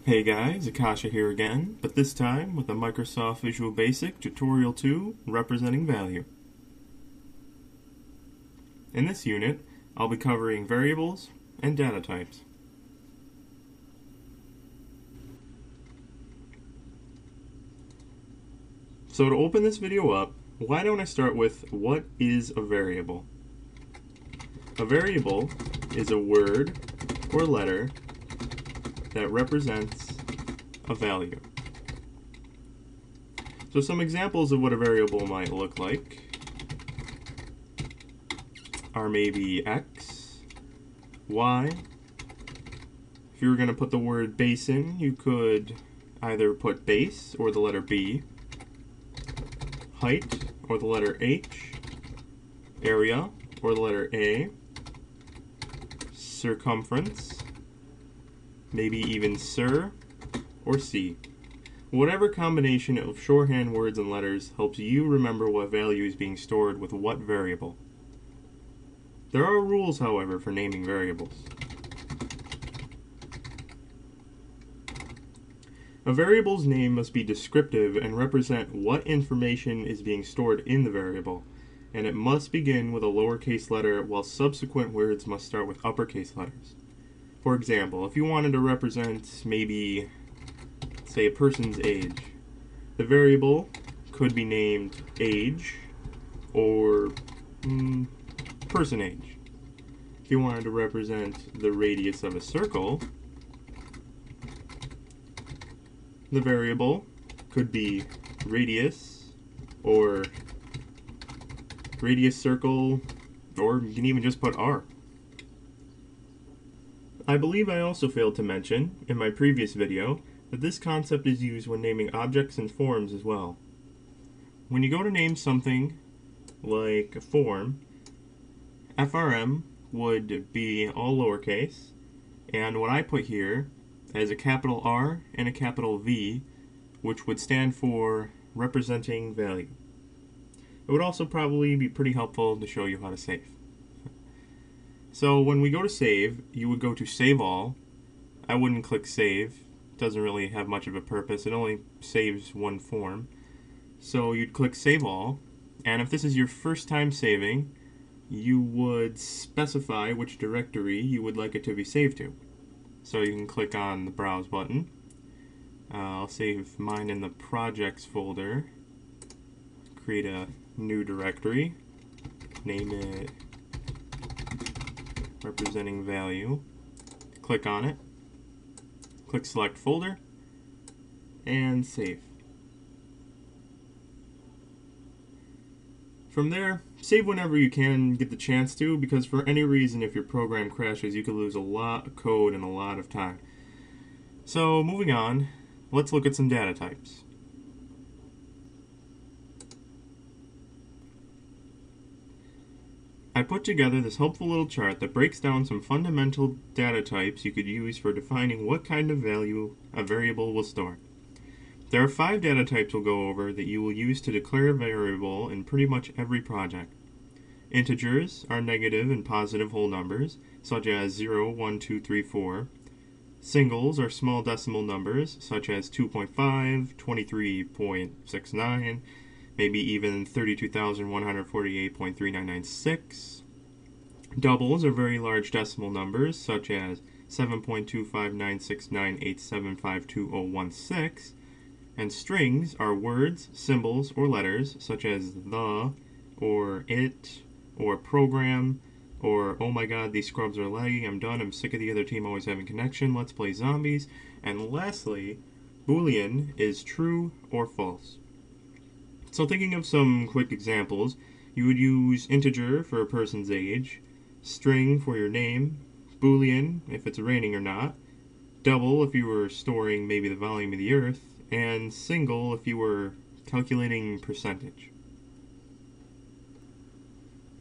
Hey guys, Acasha here again, but this time with a Microsoft Visual Basic Tutorial 2 representing value. In this unit, I'll be covering variables and data types. So to open this video up, why don't I start with what is a variable? A variable is a word or letter that represents a value. So some examples of what a variable might look like are maybe x, y. If you were going to put the word base in, you could either put base or the letter B, height or the letter H, area or the letter A, circumference, maybe even sir or C. Whatever combination of shorthand words and letters helps you remember what value is being stored with what variable. There are rules, however, for naming variables. A variable's name must be descriptive and represent what information is being stored in the variable, and it must begin with a lowercase letter while subsequent words must start with uppercase letters. For example, if you wanted to represent maybe, say, a person's age, the variable could be named age or person age. If you wanted to represent the radius of a circle, the variable could be radius or radius circle, or you can even just put R. I believe I also failed to mention, in my previous video, that this concept is used when naming objects and forms as well. When you go to name something like a form, FRM would be all lowercase, and what I put here is a capital R and a capital V, which would stand for representing value. It would also probably be pretty helpful to show you how to save. So when we go to save, you would go to Save All. I wouldn't click Save. It doesn't really have much of a purpose. It only saves one form. So you'd click Save All, and if this is your first time saving, you would specify which directory you would like it to be saved to. So you can click on the Browse button. I'll save mine in the Projects folder. Create a new directory. Name it representing value. Click on it. Click Select Folder. And save. From there, save whenever you can get the chance to, because for any reason, if your program crashes, you could lose a lot of code and a lot of time. So, moving on, let's look at some data types. I put together this helpful little chart that breaks down some fundamental data types you could use for defining what kind of value a variable will store. There are 5 data types we'll go over that you will use to declare a variable in pretty much every project. Integers are negative and positive whole numbers, such as 0, 1, 2, 3, 4. Singles are small decimal numbers, such as 2.5, 23.69, maybe even 32,148.3996. Doubles are very large decimal numbers, such as 7.2596987520016. And strings are words, symbols, or letters, such as the, or it, or program, or oh my god, these scrubs are lagging, I'm done, I'm sick of the other team always having connection, let's play zombies. And lastly, Boolean is true or false. So thinking of some quick examples, you would use integer for a person's age, string for your name, Boolean if it's raining or not, double if you were storing maybe the volume of the earth, and single if you were calculating percentage.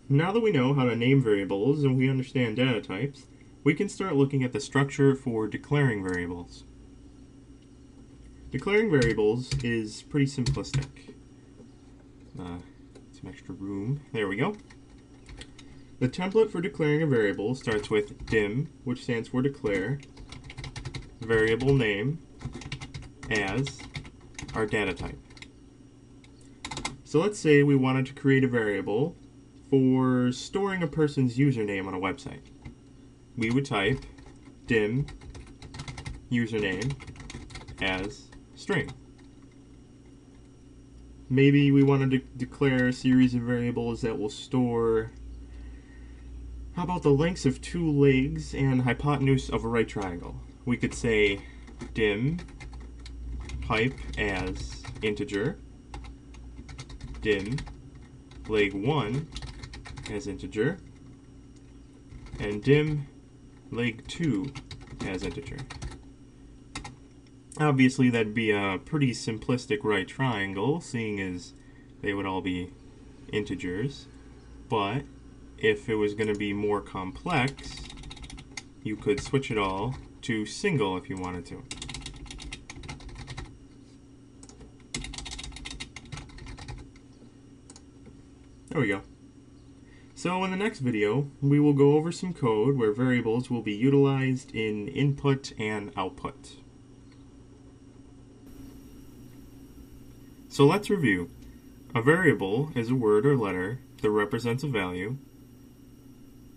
Now that we know how to name variables and we understand data types, we can start looking at the structure for declaring variables. Declaring variables is pretty simplistic. Some extra room. There we go. The template for declaring a variable starts with dim, which stands for declare, variable name, as our data type. So let's say we wanted to create a variable for storing a person's username on a website. We would type dim username as string. Maybe we wanted to declare a series of variables that will store, how about the lengths of two legs and hypotenuse of a right triangle? We could say dim pipe as integer, dim leg 1 as integer, and dim leg 2 as integer. Obviously that'd be a pretty simplistic right triangle, seeing as they would all be integers, but if it was going to be more complex, you could switch it all to single if you wanted to. There we go. So in the next video, we will go over some code where variables will be utilized in input and output. So let's review. A variable is a word or letter that represents a value.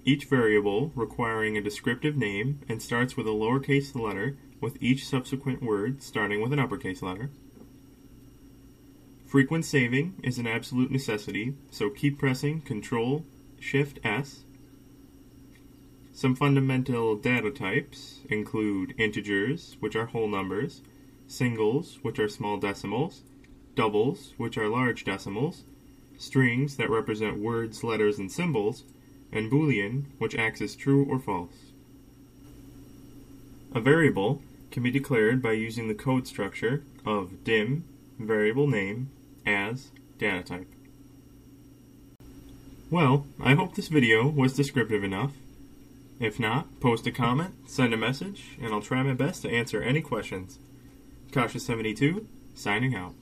Each variable requiring a descriptive name and starts with a lowercase letter, with each subsequent word starting with an uppercase letter. Frequent saving is an absolute necessity, so keep pressing Ctrl-Shift-S. Some fundamental data types include integers, which are whole numbers, singles, which are small decimals, doubles, which are large decimals, strings that represent words, letters, and symbols, and Boolean, which acts as true or false. A variable can be declared by using the code structure of dim variable name as data type. Well, I hope this video was descriptive enough. If not, post a comment, send a message, and I'll try my best to answer any questions. Acasha 72, signing out.